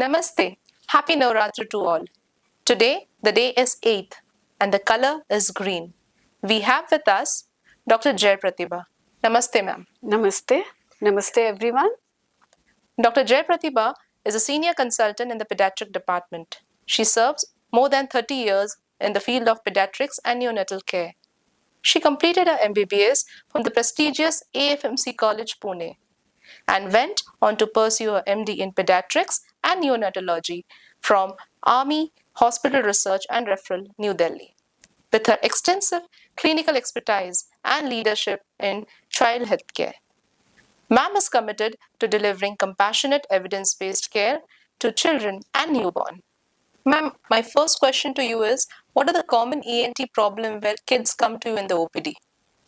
Namaste. Happy Navratri to all. Today, the day is 8th and the color is green. We have with us Dr. Jay Pratibha. Namaste, ma'am. Namaste. Namaste, everyone. Dr. Jay Pratibha is a senior consultant in the pediatric department. She serves more than 30 years in the field of pediatrics and neonatal care. She completed her MBBS from the prestigious AFMC College, Pune, and went on to pursue her MD in pediatrics and neonatology from Army Hospital Research and Referral, New Delhi. With her extensive clinical expertise and leadership in child healthcare, MAM is committed to delivering compassionate, evidence based care to children and newborn. Ma'am, my first question to you is what are the common ENT problems where kids come to you in the OPD?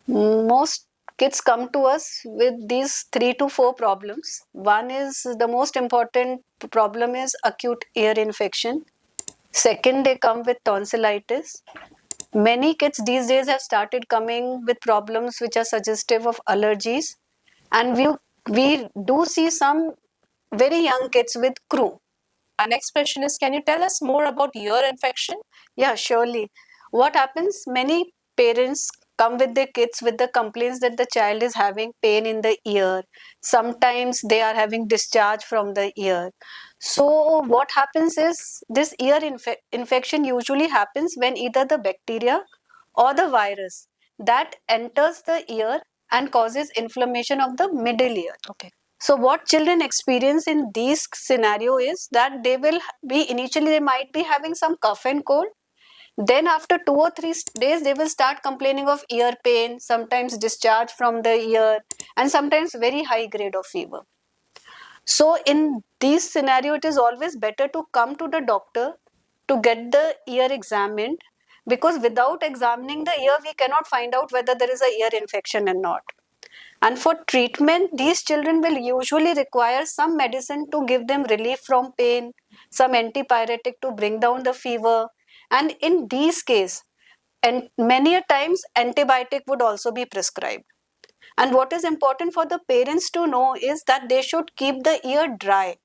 Most kids come to us with these 3 to 4 problems. One is the most important problem is acute ear infection. Second, they come with tonsillitis. Many kids these days have started coming with problems which are suggestive of allergies. And we do see some very young kids with croup. Our next question is can you tell us more about ear infection? Yeah, surely. What happens? Many parents come with their kids with the complaints that the child is having pain in the ear. Sometimes they are having discharge from the ear. So, what happens is this ear infection usually happens when either the bacteria or the virus that enters the ear and causes inflammation of the middle ear. Okay. So what children experience in these scenario is that they will be initially they might be having some cough and cold. Then after 2 or 3 days they will start complaining of ear pain, sometimes discharge from the ear, and sometimes very high grade of fever. So in these scenario it is always better to come to the doctor to get the ear examined, because without examining the ear we cannot find out whether there is a ear infection or not. And for treatment, these children will usually require some medicine to give them relief from pain, some antipyretic to bring down the fever. And in these cases, and many a times antibiotic would also be prescribed. And what is important for the parents to know is that they should keep the ear dry.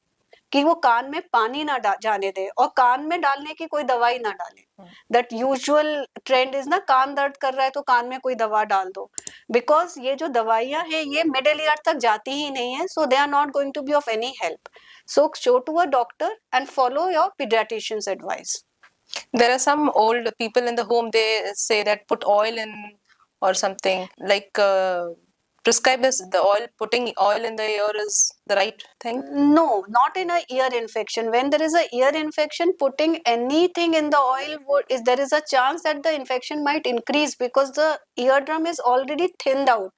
कि वो कान में पानी ना जाने दे और कान में डालने की कोई दवाई ना डाले. दैट यूजुअल ट्रेंड इज ना, कान दर्द कर रहा है तो कान में कोई दवा डाल दो, बिकॉज ये जो दवाइयां हैं ये मिडिल ईयर तक जाती ही नहीं है, so they are not going to be of any help. So show to a doctor and follow your pediatrician's advice. There are some old people in the home, they say that put oil in or something like prescribe this, the oil, putting oil in the ear is the right thing? No, not in a ear infection. When there is a ear infection, putting anything in the oil there is a chance that the infection might increase because the eardrum is already thinned out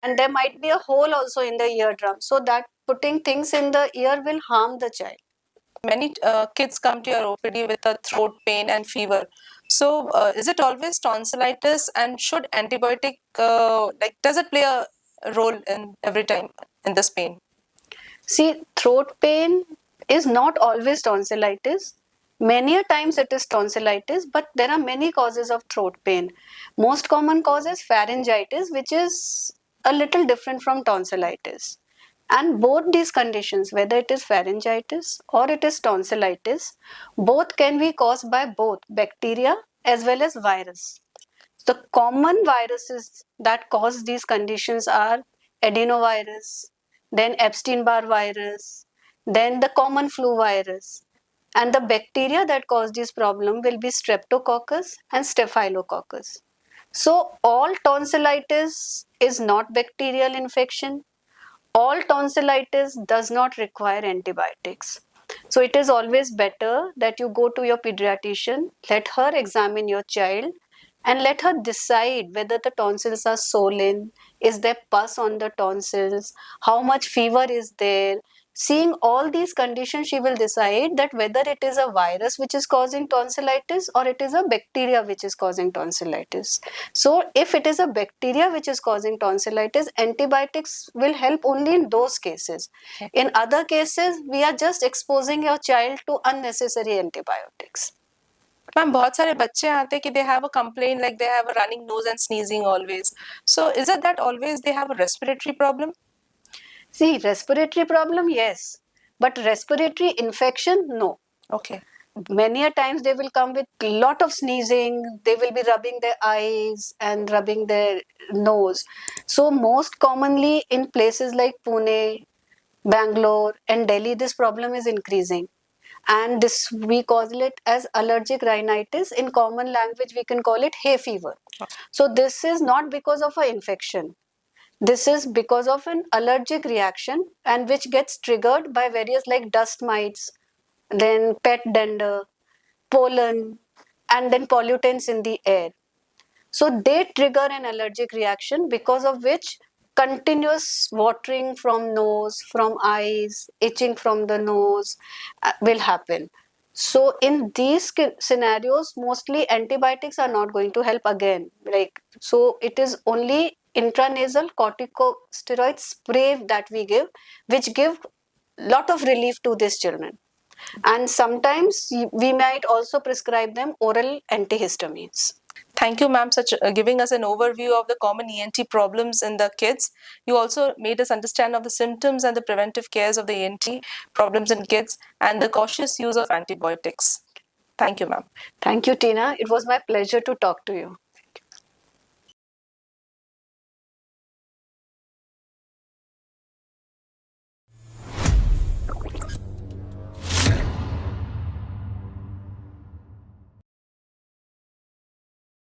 and there might be a hole also in the eardrum. So that putting things in the ear will harm the child. Many kids come to your OPD with a throat pain and fever. So is it always tonsillitis, and should antibiotic does it play a role in every time in this pain? See, throat pain is not always tonsillitis. Many a times it is tonsillitis, but there are many causes of throat pain. Most common cause is pharyngitis, which is a little different from tonsillitis. And both these conditions, whether it is pharyngitis or it is tonsillitis, both can be caused by both bacteria as well as virus. The common viruses that cause these conditions are adenovirus, then Epstein-Barr virus, then the common flu virus. And the bacteria that cause this problem will be Streptococcus and Staphylococcus. So all tonsillitis is not bacterial infection. All tonsillitis does not require antibiotics. So it is always better that you go to your pediatrician, let her examine your child and let her decide whether the tonsils are swollen, is there pus on the tonsils, how much fever is there. Seeing all these conditions, she will decide that whether it is a virus which is causing tonsillitis or it is a bacteria which is causing tonsillitis. So if it is a bacteria which is causing tonsillitis, antibiotics will help only in those cases. In other cases, we are just exposing your child to unnecessary antibiotics. Ma'am बहुत सारे बच्चे आते हैं कि they have a complaint like they have a running nose and sneezing always. So is it that always they have a respiratory problem? See, respiratory problem, yes. But respiratory infection, no. Okay. Many a times they will come with lot of sneezing, they will be rubbing their eyes and rubbing their nose. So most commonly in places like Pune, Bangalore and Delhi, this problem is increasing. And this, we call it as allergic rhinitis. In common language, we can call it hay fever. So this is not because of an infection. This is because of an allergic reaction, and which gets triggered by various like dust mites, then pet dander, pollen, and then pollutants in the air. So they trigger an allergic reaction, because of which continuous watering from nose, from eyes, itching from the nose will happen. So in these scenarios, mostly antibiotics are not going to help again. Like, so it is only intranasal corticosteroid spray that we give, which give lot of relief to these children. And sometimes we might also prescribe them oral antihistamines. Thank you, ma'am, such giving us an overview of the common ENT problems in the kids. You also made us understand of the symptoms and the preventive cares of the ENT problems in kids and the cautious use of antibiotics. Thank you, ma'am. Thank you, Tina. It was my pleasure to talk to you.